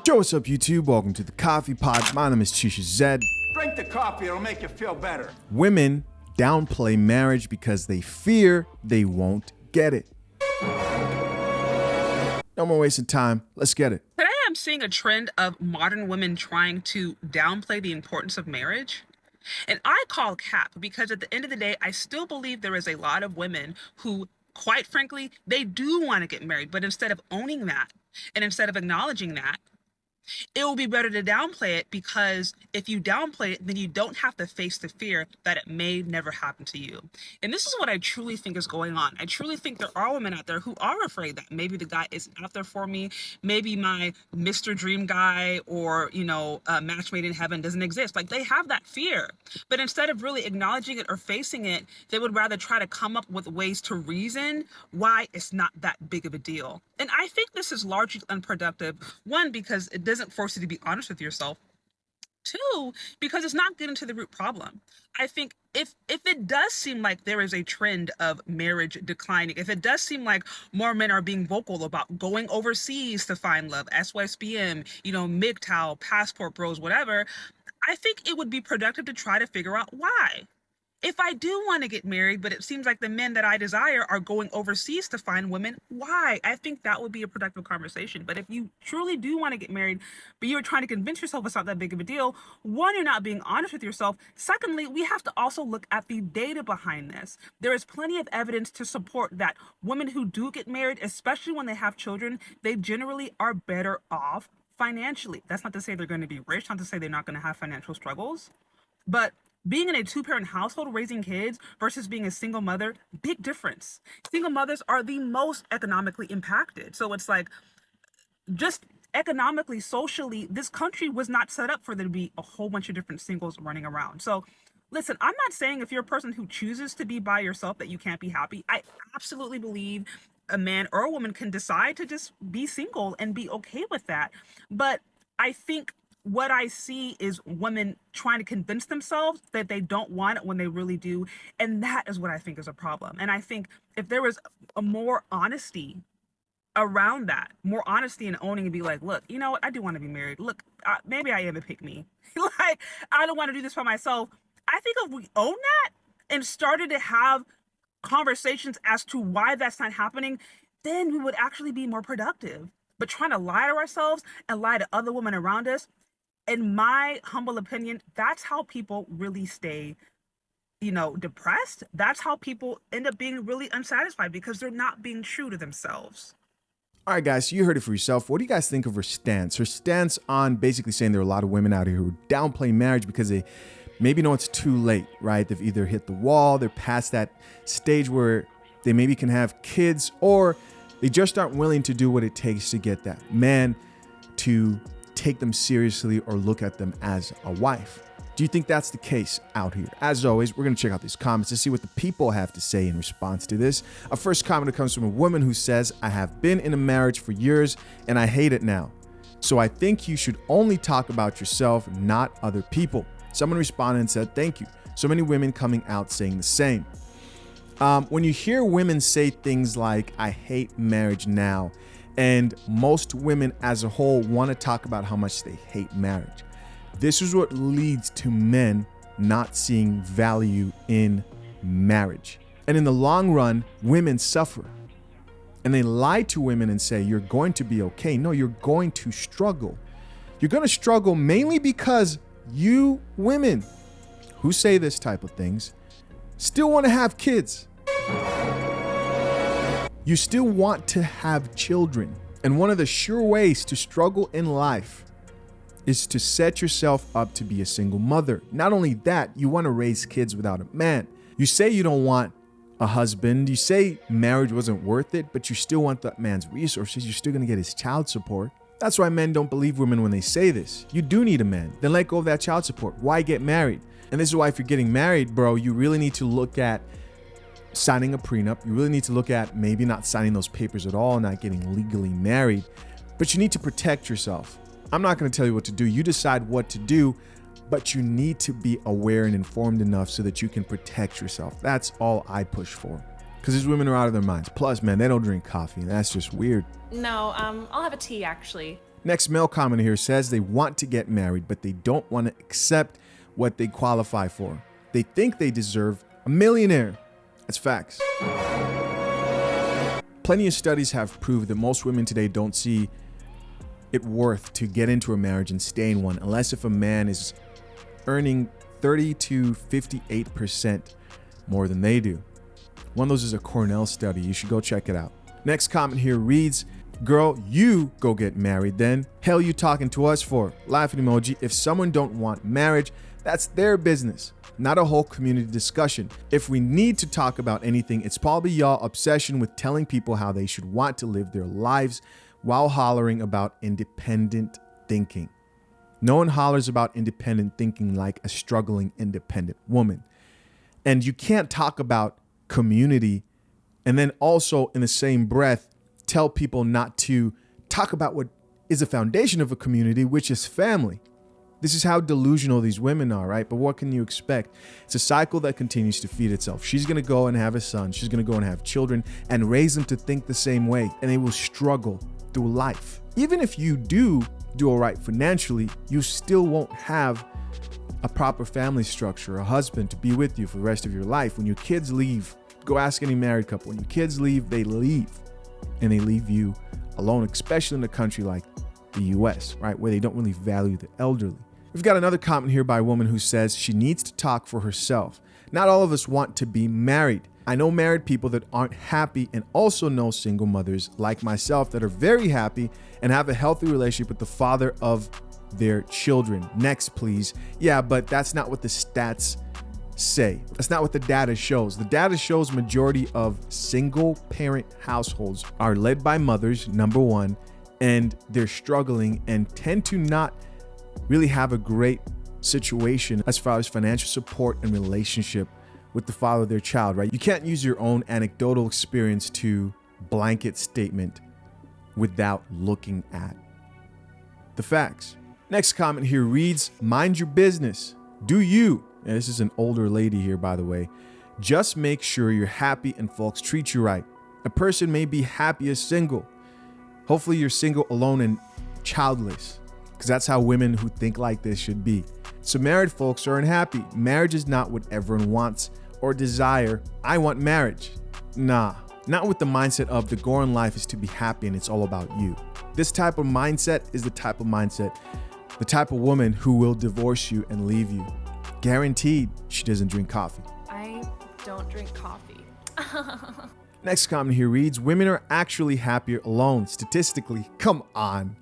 Yo, what's up, YouTube? Welcome to the Coffee Pod. My name is Chisha Zed. Drink the coffee, it'll make you feel better. Women downplay marriage because they fear they won't get it. No more wasting time. Let's get it. Today I'm seeing a trend of modern women trying to downplay the importance of marriage. And I call cap because at the end of the day, I still believe there is a lot of women who, quite frankly, they do want to get married. But instead of owning that and instead of acknowledging that, it will be better to downplay it, because if you downplay it, then you don't have to face the fear that it may never happen to you. And this is what I truly think is going on. I truly think there are women out there who are afraid that maybe the guy isn't out there for me. Maybe my Mr. Dream guy or, match made in heaven doesn't exist. Like, they have that fear. But instead of really acknowledging it or facing it, they would rather try to come up with ways to reason why it's not that big of a deal. And I think this is largely unproductive. One, because it doesn't force you to be honest with yourself. Two, because it's not getting to the root problem. I think if it does seem like there is a trend of marriage declining, if it does seem like more men are being vocal about going overseas to find love, SYSBM, MGTOW, passport bros, whatever, I think it would be productive to try to figure out why. If I do want to get married, but it seems like the men that I desire are going overseas to find women, why? I think that would be a productive conversation. But if you truly do want to get married, but you're trying to convince yourself it's not that big of a deal, one, you're not being honest with yourself. Secondly, we have to also look at the data behind this. There is plenty of evidence to support that women who do get married, especially when they have children, they generally are better off financially. That's not to say they're going to be rich, not to say they're not going to have financial struggles, but being in a two-parent household raising kids versus being a single mother, big difference. Single mothers are the most economically impacted. So it's like, just economically, socially, this country was not set up for there to be a whole bunch of different singles running around. So listen, I'm not saying if you're a person who chooses to be by yourself that you can't be happy. I absolutely believe a man or a woman can decide to just be single and be okay with that. But I think what I see is women trying to convince themselves that they don't want it when they really do. And that is what I think is a problem. And I think if there was a more honesty around that, more honesty in owning and be like, look, you know what? I do want to be married. Look, maybe I am a pick me. Like, I don't want to do this for myself. I think if we own that and started to have conversations as to why that's not happening, then we would actually be more productive. But trying to lie to ourselves and lie to other women around us, in my humble opinion, that's how people really stay, depressed. That's how people end up being really unsatisfied, because they're not being true to themselves. All right, guys, so you heard it for yourself. What do you guys think of her stance? Her stance on basically saying there are a lot of women out here who downplay marriage because they maybe know it's too late, right? They've either hit the wall, they're past that stage where they maybe can have kids, or they just aren't willing to do what it takes to get that man to take them seriously or look at them as a wife. Do you think that's the case out here? As always, we're going to check out these comments to see what the people have to say in response to this. Our first comment comes from a woman who says, I have been in a marriage for years and I hate it now. So I think you should only talk about yourself, not other people. Someone responded and said, thank you. So many women coming out saying the same. When you hear women say things like, I hate marriage now, and most women as a whole want to talk about how much they hate marriage, this is what leads to men not seeing value in marriage. And in the long run, women suffer. And they lie to women and say, you're going to be okay. No, you're going to struggle. You're going to struggle mainly because you women who say this type of things still want to have kids. You still want to have children. And one of the sure ways to struggle in life is to set yourself up to be a single mother. Not only that, you want to raise kids without a man. You say you don't want a husband. You say marriage wasn't worth it, but you still want that man's resources. You're still going to get his child support. That's why men don't believe women when they say this. You do need a man. Then let go of that child support. Why get married? And this is why if you're getting married, bro, you really need to look at signing a prenup. You really need to look at maybe not signing those papers at all, not getting legally married, but you need to protect yourself. I'm not going to tell you what to do. You decide what to do, but you need to be aware and informed enough so that you can protect yourself. That's all I push for, because these women are out of their minds. Plus, man, they don't drink coffee. That's just weird. No, I'll have a tea, actually. Next male commenter here says they want to get married, but they don't want to accept what they qualify for. They think they deserve a millionaire. That's facts. Plenty of studies have proved that most women today don't see it worth to get into a marriage and stay in one unless if a man is earning 30 to 58% more than they do. One of those is a Cornell study. You should go check it out. Next comment here reads, girl, you go get married then. Hell you talking to us for? Laughing emoji. If someone don't want marriage, that's their business, not a whole community discussion. If we need to talk about anything, it's probably y'all obsession with telling people how they should want to live their lives while hollering about independent thinking. No one hollers about independent thinking like a struggling independent woman. And you can't talk about community and then also in the same breath tell people not to talk about what is the foundation of a community, which is family. This is how delusional these women are, right? But what can you expect? It's a cycle that continues to feed itself. She's going to go and have a son. She's going to go and have children and raise them to think the same way. And they will struggle through life. Even if you do all right financially, you still won't have a proper family structure, a husband to be with you for the rest of your life. When your kids leave, go ask any married couple. When your kids leave, they leave. And they leave you alone, especially in a country like the US, right? Where they don't really value the elderly. We've got another comment here by a woman who says she needs to talk for herself. Not all of us want to be married. I know married people that aren't happy and also know single mothers like myself that are very happy and have a healthy relationship with the father of their children. Next, please. Yeah, but that's not what the stats say. That's not what the data shows. The data shows majority of single parent households are led by mothers, number one, and they're struggling and tend to not really have a great situation as far as financial support and relationship with the father of their child, right? You can't use your own anecdotal experience to blanket statement without looking at the facts. Next comment here reads, mind your business. Do you, and this is an older lady here, by the way, just make sure you're happy and folks treat you right. A person may be happy as single. Hopefully you're single, alone, and childless, because that's how women who think like this should be. So married folks are unhappy. Marriage is not what everyone wants or desire. I want marriage. Nah, not with the mindset of the goal in life is to be happy and it's all about you. This type of mindset is the type of woman who will divorce you and leave you. Guaranteed she doesn't drink coffee. I don't drink coffee. Next comment here reads, women are actually happier alone. Statistically, come on.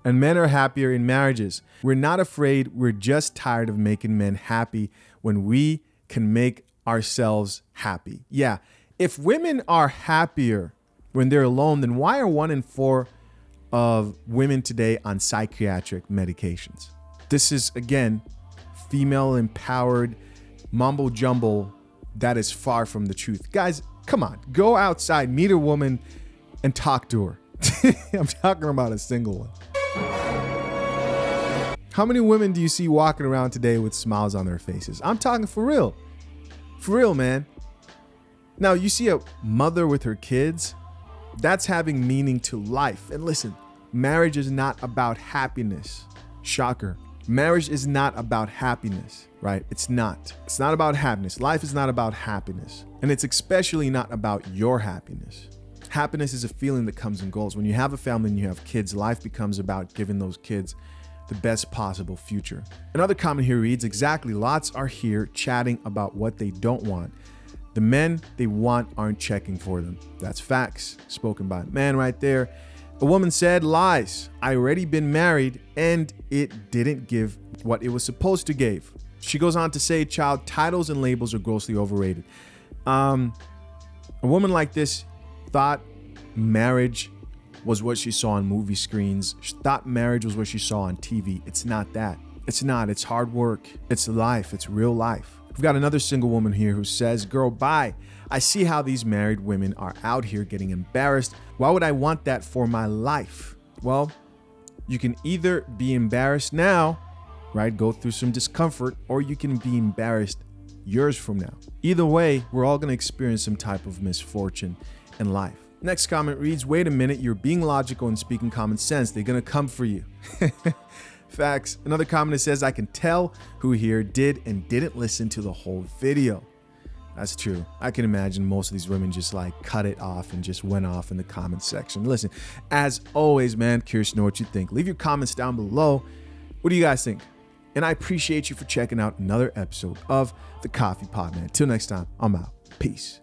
And men are happier in marriages. We're not afraid. We're just tired of making men happy when we can make ourselves happy. Yeah, if women are happier when they're alone, then why are 1 in 4 of women today on psychiatric medications? This is, again, female empowered mumbo jumbo that is far from the truth. Guys, come on, go outside, meet a woman and talk to her. I'm talking about a single one. How many women do you see walking around today with smiles on their faces? I'm talking for real. For real, man. Now, you see a mother with her kids, that's having meaning to life. And listen, marriage is not about happiness. Shocker. Marriage is not about happiness, right? It's not. It's not about happiness. Life is not about happiness. And it's especially not about your happiness. Happiness is a feeling that comes and goes. When you have a family and you have kids, life becomes about giving those kids the best possible future. Another comment here reads, exactly, lots are here chatting about what they don't want. The men they want aren't checking for them. That's facts, spoken by a man right there. A woman said, lies. I already been married and it didn't give what it was supposed to give. She goes on to say, child titles and labels are grossly overrated. A woman like this thought marriage was what she saw on movie screens. She thought marriage was what she saw on TV. It's not that. It's not. It's hard work. It's life. It's real life. We've got another single woman here who says, girl, bye. I see how these married women are out here getting embarrassed. Why would I want that for my life? Well, you can either be embarrassed now, right? Go through some discomfort, or you can be embarrassed years from now. Either way, we're all going to experience some type of misfortune in life. Next comment reads, wait a minute, you're being logical and speaking common sense. They're going to come for you. Facts. Another comment that says, I can tell who here did and didn't listen to the whole video. That's true. I can imagine most of these women just like cut it off and just went off in the comment section. Listen, as always, man, curious to know what you think. Leave your comments down below. What do you guys think? And I appreciate you for checking out another episode of The Coffee Pod, man. Till next time, I'm out. Peace.